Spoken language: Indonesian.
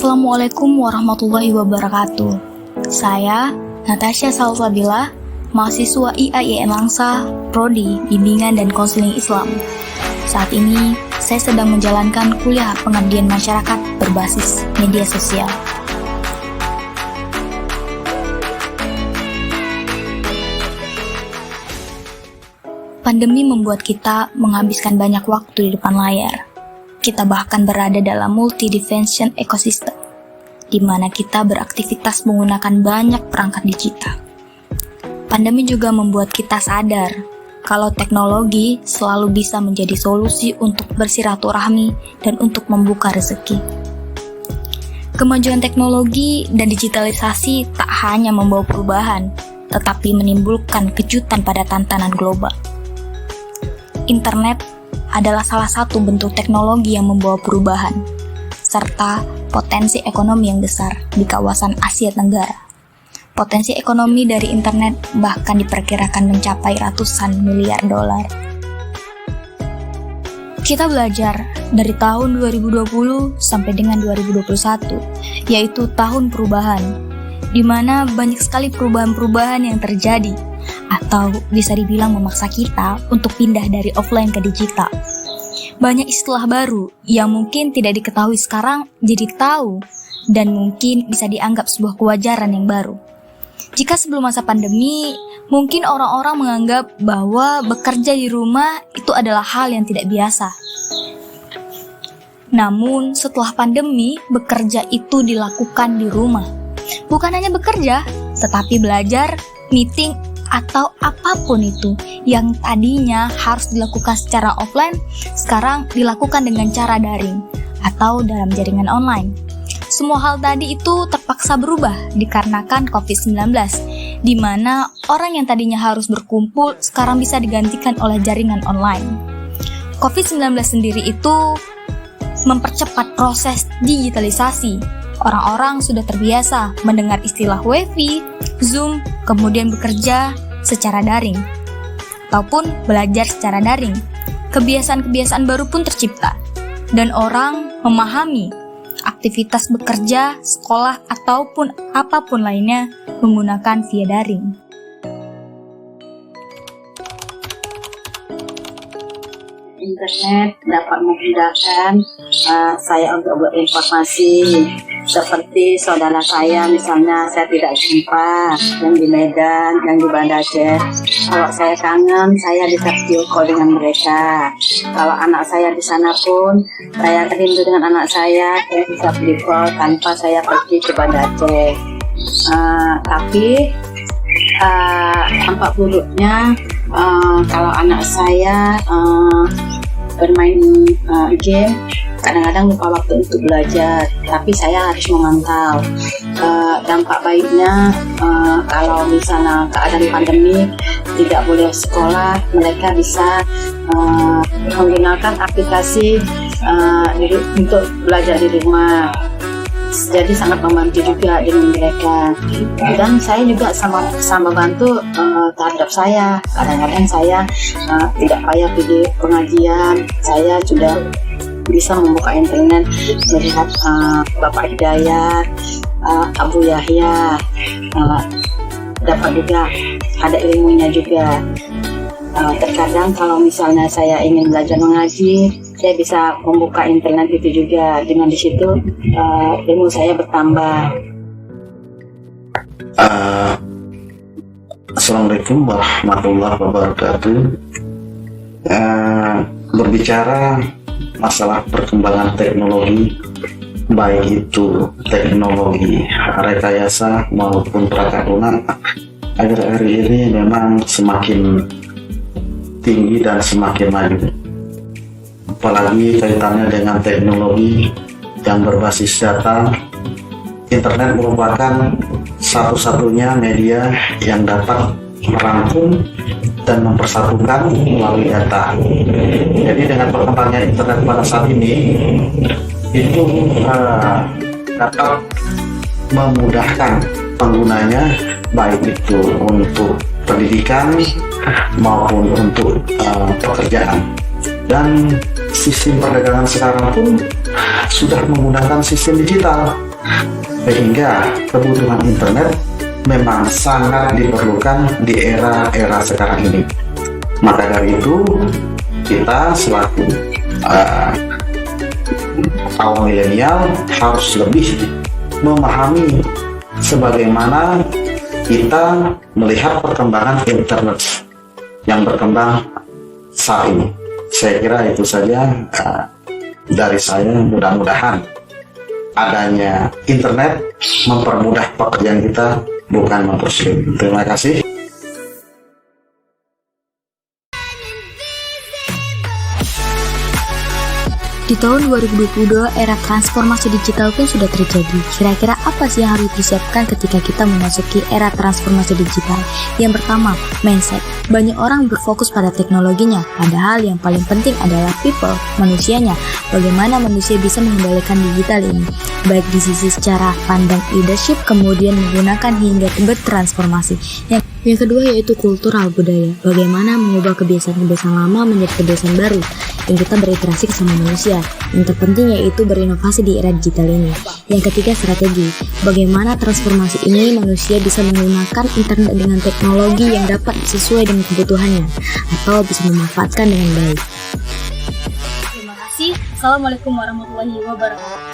Assalamualaikum warahmatullahi wabarakatuh. Saya, Natasha Salsabila, mahasiswa IAIN Langsa, Prodi Bimbingan dan Konseling Islam. Saat ini, saya sedang menjalankan kuliah pengabdian masyarakat berbasis media sosial. Pandemi membuat kita menghabiskan banyak waktu di depan layar. Kita bahkan berada dalam multi-dimension ecosystem, di mana kita beraktivitas menggunakan banyak perangkat digital. Pandemi juga membuat kita sadar kalau teknologi selalu bisa menjadi solusi untuk bersiraturahmi dan untuk membuka rezeki. Kemajuan teknologi dan digitalisasi tak hanya membawa perubahan, tetapi menimbulkan kejutan pada tantangan global. Internet adalah salah satu bentuk teknologi yang membawa perubahan, serta potensi ekonomi yang besar di kawasan Asia Tenggara. Potensi ekonomi dari internet bahkan diperkirakan mencapai ratusan miliar dolar. Kita belajar dari tahun 2020 sampai dengan 2021, yaitu tahun perubahan, di mana banyak sekali perubahan-perubahan yang terjadi, atau bisa dibilang memaksa kita untuk pindah dari offline ke digital. Banyak istilah baru yang mungkin tidak diketahui sekarang jadi tahu dan mungkin bisa dianggap sebuah kewajaran yang baru. Jika sebelum masa pandemi, mungkin orang-orang menganggap bahwa bekerja di rumah itu adalah hal yang tidak biasa. Namun setelah pandemi, bekerja itu dilakukan di rumah. Bukan hanya bekerja, tetapi belajar, meeting, atau apapun itu yang tadinya harus dilakukan secara offline, sekarang dilakukan dengan cara daring atau dalam jaringan online. Semua hal tadi itu terpaksa berubah dikarenakan COVID-19, di mana orang yang tadinya harus berkumpul sekarang bisa digantikan oleh jaringan online. COVID-19 sendiri itu mempercepat proses digitalisasi. Orang-orang sudah terbiasa mendengar istilah WiFi, Zoom, kemudian bekerja secara daring, ataupun belajar secara daring. Kebiasaan-kebiasaan baru pun tercipta, dan orang memahami aktivitas bekerja, sekolah, ataupun apapun lainnya menggunakan via daring. Internet dapat memudahkan saya untuk berinformasi, seperti saudara saya, misalnya saya tidak jumpa yang di Medan, yang di Banda Aceh. Kalau saya kangen, saya bisa video call dengan mereka. Kalau anak saya di sana pun, saya rindu dengan anak saya bisa video call tanpa saya pergi ke Banda Aceh. Tapi dampak buruknya, kalau anak saya bermain game, kadang-kadang lupa waktu untuk belajar, tapi saya harus memantau. Dampak baiknya, kalau misalnya keadaan pandemi tidak boleh sekolah, mereka bisa menggunakan aplikasi untuk belajar di rumah. Jadi sangat membantu juga dengan mereka. Dan saya juga sama bantu terhadap saya. Kadang-kadang saya tidak payah pergi pengajian, saya sudah bisa membuka internet, melihat Bapak Hidayat, Abu Yahya, dapat juga ada ilmunya juga. Terkadang kalau misalnya saya ingin belajar mengaji, saya bisa membuka internet itu juga. Dengan di situ ilmu saya bertambah. Assalamualaikum warahmatullahi wabarakatuh. Berbicara masalah perkembangan teknologi, baik itu teknologi rekayasa maupun perangkat lunak, akhir-akhir ini memang semakin tinggi dan semakin maju. Apalagi kaitannya dengan teknologi yang berbasis data, internet merupakan satu-satunya media yang dapat merangkum dan mempersatukan melalui data. Jadi dengan perkembangan internet pada saat ini, itu dapat memudahkan penggunanya, baik itu untuk pendidikan maupun untuk pekerjaan. Dan sistem perdagangan sekarang pun sudah menggunakan sistem digital. Sehingga kebutuhan internet memang sangat diperlukan di era sekarang ini. Maka dari itu, kita selaku kaum milenial harus lebih memahami sebagaimana kita melihat perkembangan internet yang berkembang saat ini. Saya kira itu saja dari saya. Mudah-mudahan adanya internet mempermudah pekerjaan kita, bukan mempersulit. Terima kasih. Di tahun 2022, era transformasi digital pun sudah terjadi. Kira-kira apa sih yang harus disiapkan ketika kita memasuki era transformasi digital? Yang pertama, mindset. Banyak orang berfokus pada teknologinya, padahal yang paling penting adalah people, manusianya. Bagaimana manusia bisa mengendalikan digital ini? Baik di sisi secara pandang leadership, kemudian menggunakan hingga bertransformasi. Yang kedua yaitu kultural budaya. Bagaimana mengubah kebiasaan-kebiasaan lama menjadi kebiasaan baru yang kita berinteraksi sama manusia. Yang terpenting yaitu berinovasi di era digital ini. Yang ketiga strategi. Bagaimana transformasi ini manusia bisa menggunakan internet dengan teknologi yang dapat sesuai dengan kebutuhannya atau bisa memanfaatkan dengan baik. Terima kasih. Assalamualaikum warahmatullahi wabarakatuh.